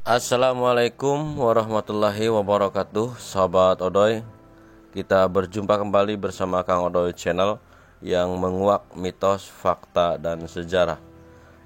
Assalamualaikum warahmatullahi wabarakatuh, sahabat Odoy. Kita berjumpa kembali bersama Kang Odoy Channel yang menguak mitos, fakta, dan sejarah.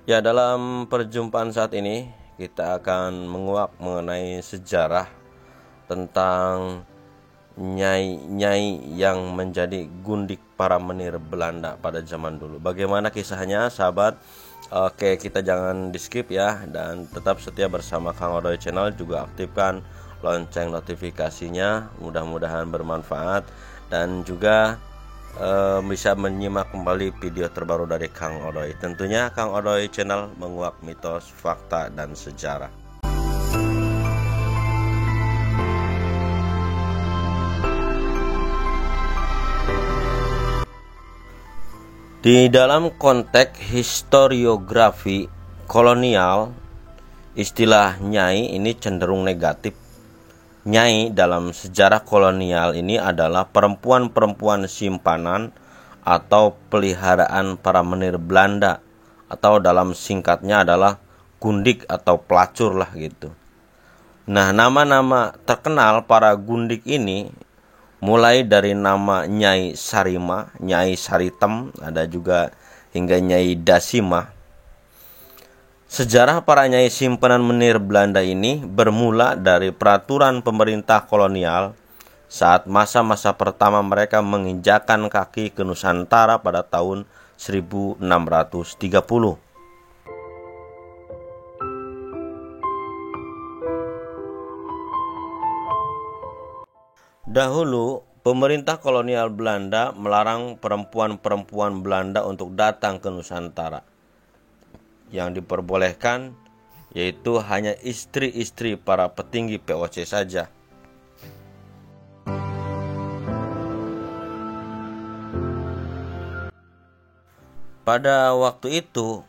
Ya, dalam perjumpaan saat ini kita akan menguak mengenai sejarah tentang nyai-nyai yang menjadi gundik para menir Belanda pada zaman dulu. Bagaimana kisahnya, sahabat? Oke, kita jangan di skip ya, dan tetap setia bersama Kang Odoy Channel. Juga aktifkan lonceng notifikasinya, mudah-mudahan bermanfaat. Dan juga bisa menyimak kembali video terbaru dari Kang Odoy. Tentunya Kang Odoy Channel menguak mitos, fakta, dan sejarah. Di dalam konteks historiografi kolonial, istilah nyai ini cenderung negatif. Nyai dalam sejarah kolonial ini adalah perempuan-perempuan simpanan atau peliharaan para menir Belanda, atau dalam singkatnya adalah gundik atau pelacur lah gitu. Nah, nama-nama terkenal para gundik ini mulai dari nama Nyai Sarima, Nyai Saritem, ada juga hingga Nyai Dasima. Sejarah para nyai simpanan menir Belanda ini bermula dari peraturan pemerintah kolonial saat masa-masa pertama mereka menginjakan kaki ke Nusantara pada tahun 1630. Dahulu, pemerintah kolonial Belanda melarang perempuan-perempuan Belanda untuk datang ke Nusantara. Yang diperbolehkan yaitu hanya istri-istri para petinggi VOC saja. Pada waktu itu,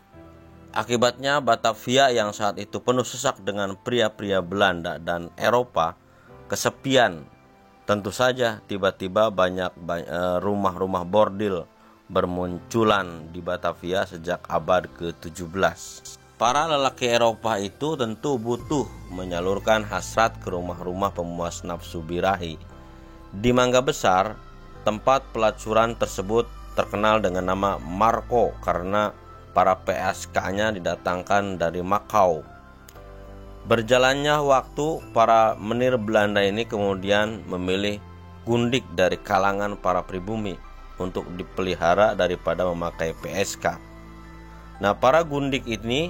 akibatnya Batavia yang saat itu penuh sesak dengan pria-pria Belanda dan Eropa kesepian. Tentu saja tiba-tiba banyak rumah-rumah bordil bermunculan di Batavia sejak abad ke-17. Para lelaki Eropa itu tentu butuh menyalurkan hasrat ke rumah-rumah pemuas nafsu birahi. Di Mangga Besar, tempat pelacuran tersebut terkenal dengan nama Marco karena para PSK-nya didatangkan dari Makau. Berjalannya waktu, para menir Belanda ini kemudian memilih gundik dari kalangan para pribumi untuk dipelihara daripada memakai PSK. Nah, para gundik ini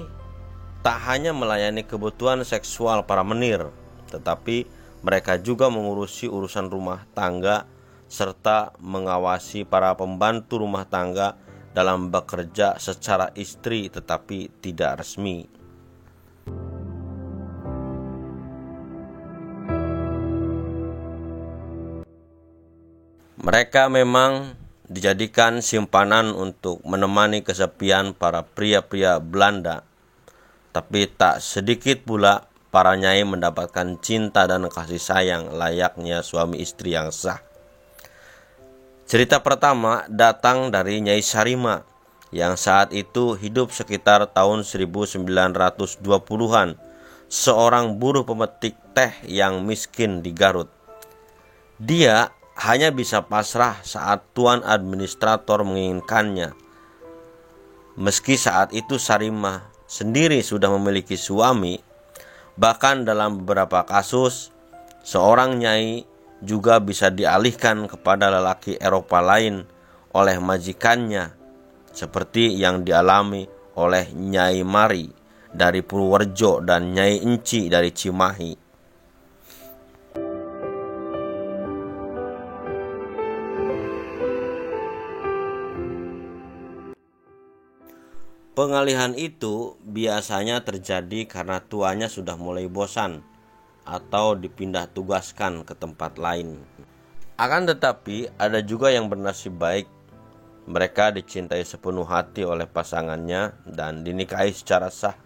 tak hanya melayani kebutuhan seksual para menir, tetapi mereka juga mengurusi urusan rumah tangga serta mengawasi para pembantu rumah tangga dalam bekerja secara istri tetapi tidak resmi. Mereka memang dijadikan simpanan untuk menemani kesepian para pria-pria Belanda. Tapi tak sedikit pula para nyai mendapatkan cinta dan kasih sayang layaknya suami istri yang sah. Cerita pertama datang dari Nyai Sarima yang saat itu hidup sekitar tahun 1920-an, seorang buruh pemetik teh yang miskin di Garut. Dia hanya bisa pasrah saat tuan administrator menginginkannya. Meski saat itu Sarima sendiri sudah memiliki suami, bahkan dalam beberapa kasus seorang nyai juga bisa dialihkan kepada lelaki Eropa lain oleh majikannya, seperti yang dialami oleh Nyai Mari dari Purworejo dan Nyai Enci dari Cimahi. Pengalihan itu biasanya terjadi karena tuannya sudah mulai bosan atau dipindah tugaskan ke tempat lain. Akan tetapi ada juga yang bernasib baik. Mereka dicintai sepenuh hati oleh pasangannya dan dinikahi secara sah.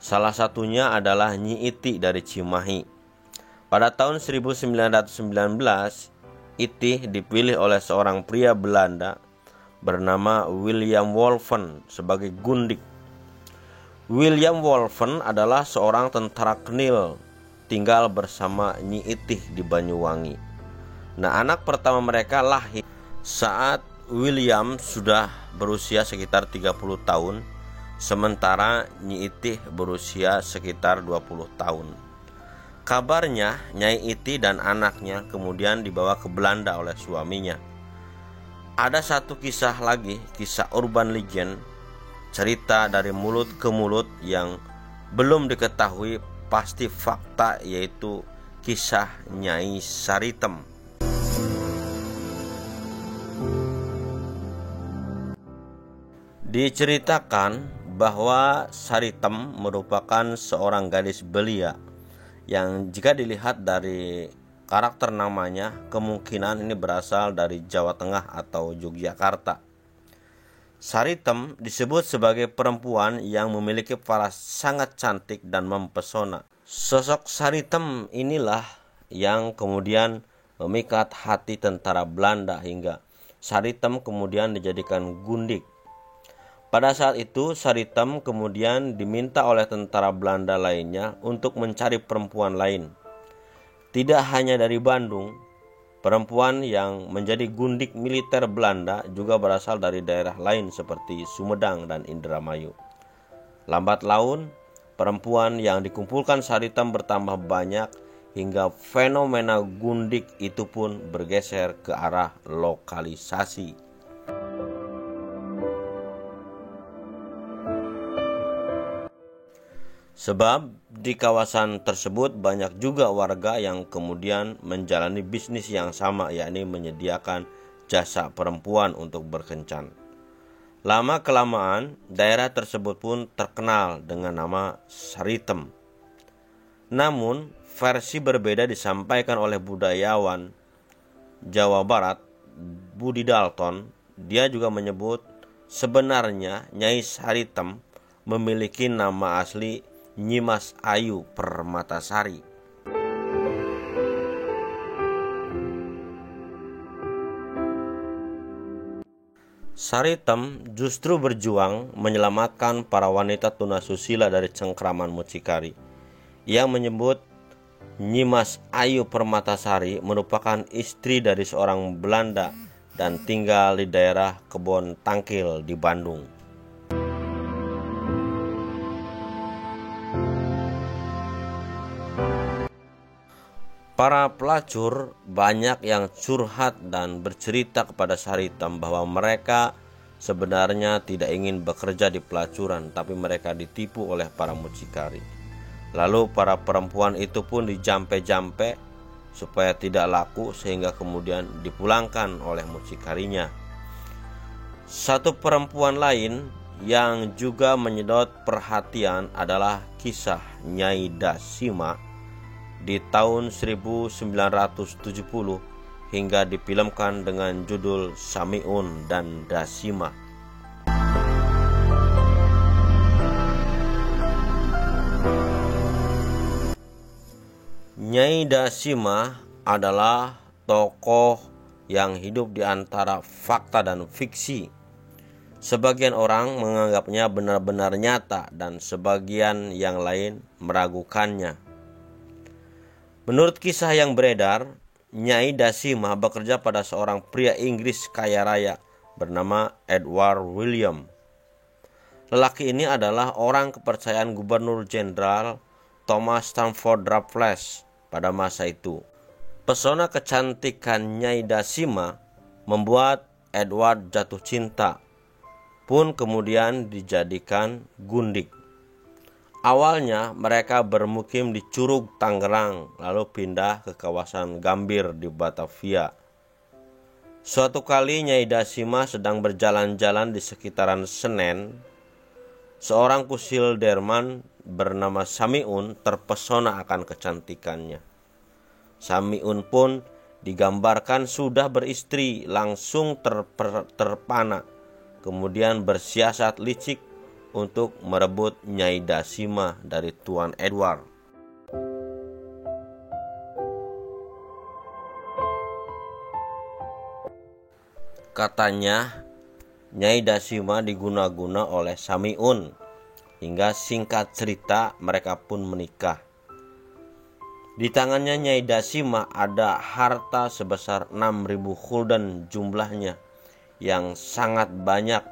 Salah satunya adalah Nyi Iti dari Cimahi. Pada tahun 1919, Iti dipilih oleh seorang pria Belanda bernama William Wolfen sebagai gundik. William Wolfen adalah seorang tentara Knil tinggal bersama Nyi Itih di Banyuwangi. Nah, anak pertama mereka lahir saat William sudah berusia sekitar 30 tahun, sementara Nyi Itih berusia sekitar 20 tahun. Kabarnya Nyai Itih dan anaknya kemudian dibawa ke Belanda oleh suaminya. Ada satu kisah lagi, kisah urban legend, cerita dari mulut ke mulut yang belum diketahui pasti fakta, yaitu kisah Nyai Saritem. Diceritakan bahwa Saritem merupakan seorang gadis belia yang jika dilihat dari karakter namanya kemungkinan ini berasal dari Jawa Tengah atau Yogyakarta. Saritem disebut sebagai perempuan yang memiliki paras sangat cantik dan mempesona. Sosok Saritem inilah yang kemudian memikat hati tentara Belanda hingga Saritem kemudian dijadikan gundik. Pada saat itu Saritem kemudian diminta oleh tentara Belanda lainnya untuk mencari perempuan lain. Tidak hanya dari Bandung, perempuan yang menjadi gundik militer Belanda juga berasal dari daerah lain seperti Sumedang dan Indramayu. Lambat laun, perempuan yang dikumpulkan Saritem bertambah banyak hingga fenomena gundik itu pun bergeser ke arah lokalisasi. Sebab di kawasan tersebut banyak juga warga yang kemudian menjalani bisnis yang sama, yakni menyediakan jasa perempuan untuk berkencan. Lama-kelamaan daerah tersebut pun terkenal dengan nama Saritem. Namun versi berbeda disampaikan oleh budayawan Jawa Barat Budi Dalton. Dia juga menyebut sebenarnya Nyai Saritem memiliki nama asli Nyimas Ayu Permatasari. Saritem justru berjuang menyelamatkan para wanita tunasusila dari cengkraman mucikari. Ia menyebut Nyimas Ayu Permatasari merupakan istri dari seorang Belanda dan tinggal di daerah Kebon Tangkil di Bandung. Para pelacur banyak yang curhat dan bercerita kepada Saritem bahwa mereka sebenarnya tidak ingin bekerja di pelacuran, tapi mereka ditipu oleh para mucikari. Lalu para perempuan itu pun dijampe-jampe supaya tidak laku sehingga kemudian dipulangkan oleh mucikarinya. Satu perempuan lain yang juga menyedot perhatian adalah kisah Nyai Dasima di tahun 1970 hingga difilmkan dengan judul Samiun dan Dasima. Nyai Dasima adalah tokoh yang hidup di antara fakta dan fiksi. Sebagian orang menganggapnya benar-benar nyata dan sebagian yang lain meragukannya. Menurut kisah yang beredar, Nyai Dasima bekerja pada seorang pria Inggris kaya raya bernama Edward William. Lelaki ini adalah orang kepercayaan Gubernur Jenderal Thomas Stamford Raffles pada masa itu. Pesona kecantikan Nyai Dasima membuat Edward jatuh cinta, pun kemudian dijadikan gundik. Awalnya mereka bermukim di Curug, Tangerang, lalu pindah ke kawasan Gambir di Batavia. Suatu kali Nyai Dasima sedang berjalan-jalan di sekitaran Senen. Seorang kusil derman bernama Samiun terpesona akan kecantikannya. Samiun pun digambarkan sudah beristri, langsung terpana, kemudian bersiasat licik untuk merebut Nyai Dasima dari Tuan Edward. Katanya Nyai Dasima diguna-guna oleh Samiun hingga singkat cerita mereka pun menikah. Di tangannya Nyai Dasima ada harta sebesar 6.000 gulden jumlahnya, yang sangat banyak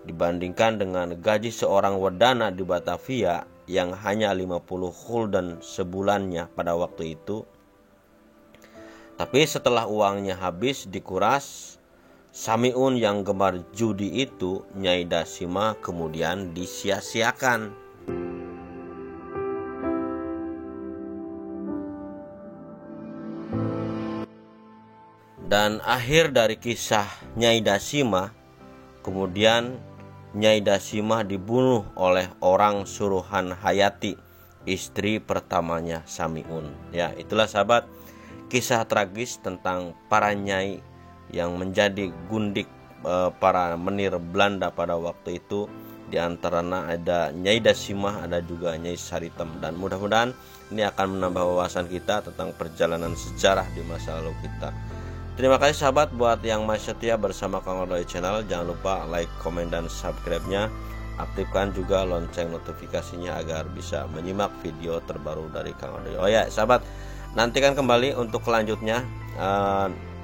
dibandingkan dengan gaji seorang wedana di Batavia yang hanya 50 gulden sebulannya pada waktu itu. Tapi setelah uangnya habis dikuras, Samiun yang gemar judi itu, Nyai Dasima kemudian disia-siakan. Dan akhir dari kisah Nyai Dasima, kemudian Nyai Dasima dibunuh oleh orang suruhan Hayati, istri pertamanya Samiun. Ya, itulah sahabat, kisah tragis tentang para nyai yang menjadi gundik para menir Belanda pada waktu itu. Di antaranya ada Nyai Dasima, ada juga Nyai Saritem. Dan mudah-mudahan ini akan menambah wawasan kita tentang perjalanan sejarah di masa lalu kita. Terima kasih sahabat buat yang masih setia bersama Kang Odoy Channel. Jangan lupa like, komen, dan subscribe-nya. Aktifkan juga lonceng notifikasinya agar bisa menyimak video terbaru dari Kang Odoy. Oh ya sahabat, nantikan kembali untuk selanjutnya.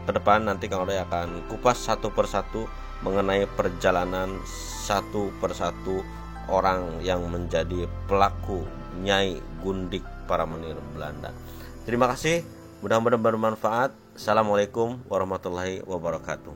Ke depan nanti Kang Odoy akan kupas satu persatu mengenai perjalanan satu persatu orang yang menjadi pelaku nyai gundik para menir Belanda. Terima kasih, mudah-mudahan bermanfaat. Assalamualaikum warahmatullahi wabarakatuh.